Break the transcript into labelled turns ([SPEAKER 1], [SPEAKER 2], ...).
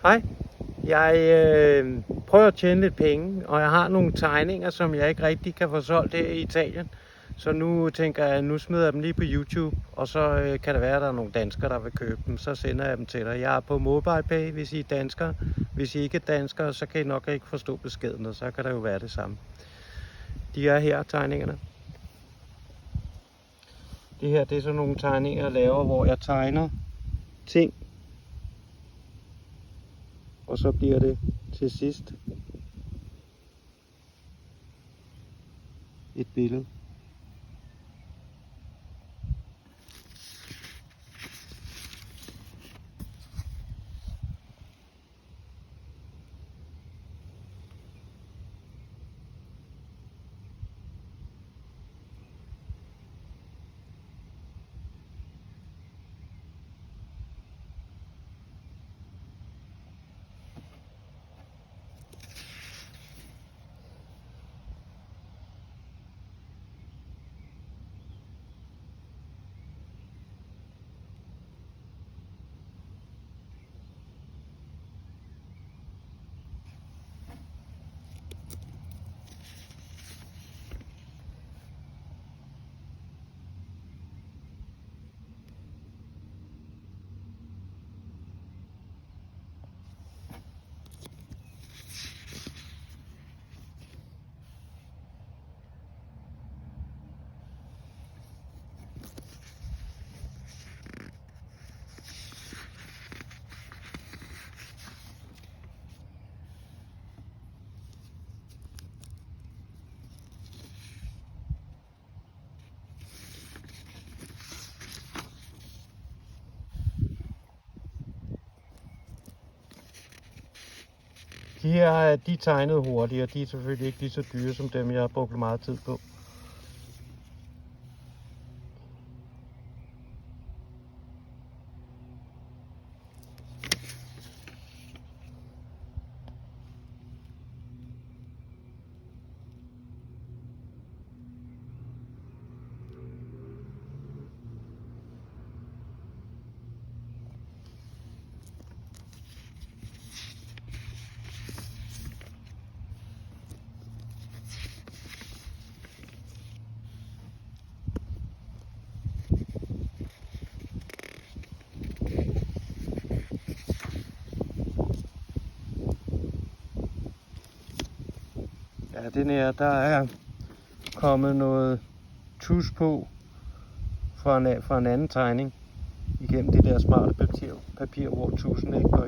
[SPEAKER 1] Hej, jeg prøver at tjene lidt penge, og jeg har nogle tegninger, som jeg ikke rigtig kan få solgt her i Italien. Så nu tænker jeg, nu smider jeg dem lige på YouTube, og så kan det være, at der er nogle danskere, der vil købe dem. Så sender jeg dem til dig. Jeg er på MobilePay, hvis I er danskere. Hvis I ikke er danskere, så kan I nok ikke forstå beskeden, og så kan det jo være det samme. De er her, tegningerne. Det her, det er sådan nogle tegninger, jeg laver, hvor jeg tegner ting. Og så bliver det til sidst et billede. De her, de er tegnet hurtigt, og de er selvfølgelig ikke lige så dyre som dem, jeg har brugt meget tid på. Ja, den her, der er kommet noget tus på fra en anden tegning igennem det der smarte papir, hvor tusen ikke går